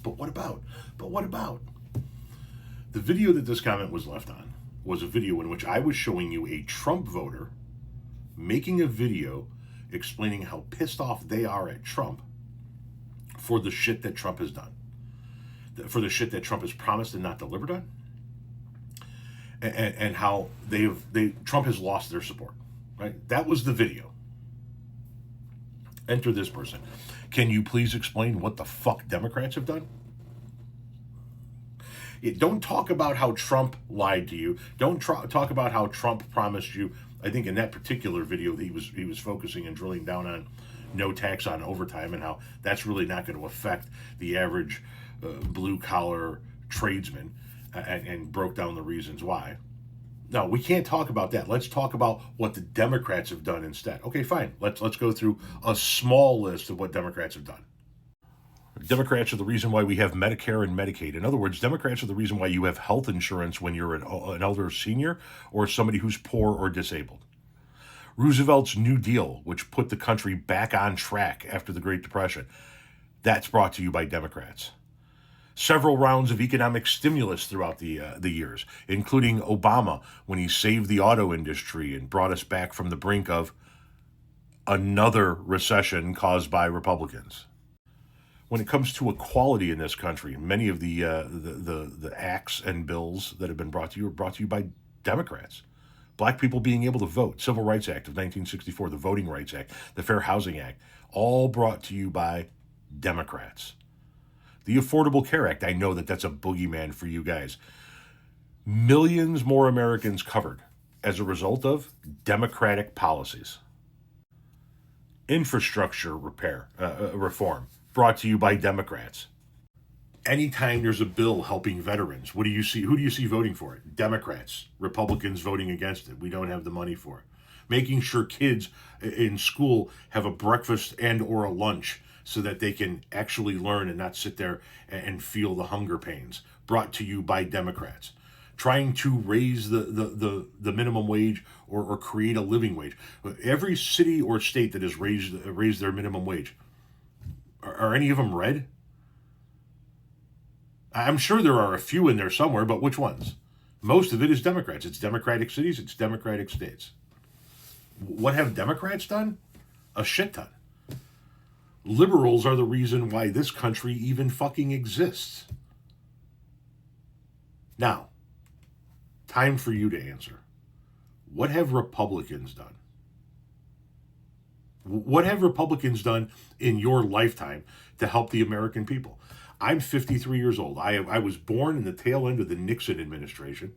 But what about? But what about? The video that this comment was left on was a video in which I was showing you a Trump voter making a video explaining how pissed off they are at Trump for the shit that Trump has done, for the shit that Trump has promised and not delivered on, and how Trump has lost their support. Right? That was the video. Enter this person. Can you please explain what the fuck Democrats have done? Don't talk about how Trump lied to you. Don't talk about how Trump promised you. I think in that particular video that he was focusing and drilling down on no tax on overtime and how that's really not going to affect the average blue collar tradesman, and broke down the reasons why. No, we can't talk about that. Let's talk about what the Democrats have done instead. Okay, fine. Let's go through a small list of what Democrats have done. Democrats are the reason why we have Medicare and Medicaid. In other words, Democrats are the reason why you have health insurance when you're an elder senior or somebody who's poor or disabled. Roosevelt's New Deal, which put the country back on track after the Great Depression, that's brought to you by Democrats. Several rounds of economic stimulus throughout the years, including Obama when he saved the auto industry and brought us back from the brink of another recession caused by Republicans. When it comes to equality in this country, many of the acts and bills that have been brought to you are brought to you by Democrats. Black people being able to vote, Civil Rights Act of 1964, the Voting Rights Act, the Fair Housing Act, all brought to you by Democrats. The Affordable Care Act, I know that that's a boogeyman for you guys. Millions more Americans covered as a result of Democratic policies. Infrastructure reform, brought to you by Democrats. Anytime there's a bill helping veterans, what do you see? Who do you see voting for it? Democrats. Republicans voting against it. We don't have the money for it. Making sure kids in school have a breakfast and or a lunch so that they can actually learn and not sit there and feel the hunger pains, brought to you by Democrats. Trying to raise the minimum wage or create a living wage. Every city or state that has raised their minimum wage, are any of them red? I'm sure there are a few in there somewhere, but which ones? Most of it is Democrats. It's Democratic cities, it's Democratic states. What have Democrats done? A shit ton. Liberals are the reason why this country even fucking exists. Now, time for you to answer. What have Republicans done? What have Republicans done in your lifetime to help the American people? I'm 53 years old. I was born in the tail end of the Nixon administration.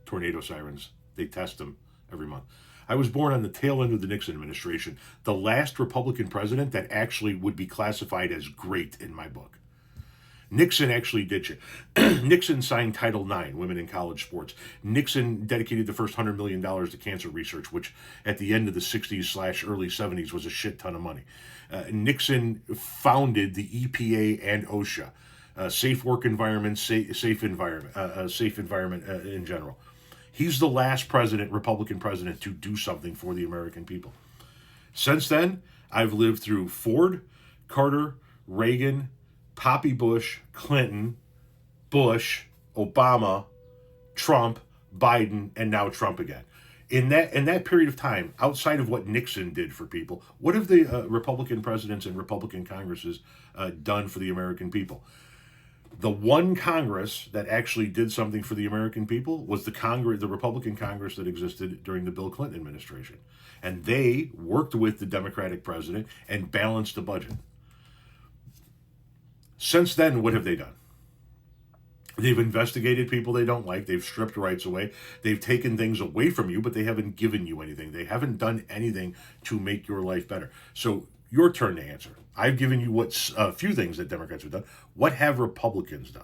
Tornado sirens, they test them every month. I was born on the tail end of the Nixon administration, the last Republican president that actually would be classified as great in my book. Nixon actually did shit. Nixon signed Title IX, women in college sports. Nixon dedicated the first $100 million to cancer research, which at the end of the 60s/early 70s was a shit ton of money. Nixon founded the EPA and OSHA, safe work environment, safe environment in general. He's the last president, Republican president, to do something for the American people. Since then, I've lived through Ford, Carter, Reagan, Poppy Bush, Clinton, Bush, Obama, Trump, Biden, and now Trump again. In that period of time, outside of what Nixon did for people, what have the Republican presidents and Republican Congresses done for the American people? The one Congress that actually did something for the American people was the Republican Congress that existed during the Bill Clinton administration. And they worked with the Democratic president and balanced the budget. Since then, what have they done? They've investigated people they don't like. They've stripped rights away. They've taken things away from you, but they haven't given you anything. They haven't done anything to make your life better. So your turn to answer. I've given you a few things that Democrats have done. What have Republicans done?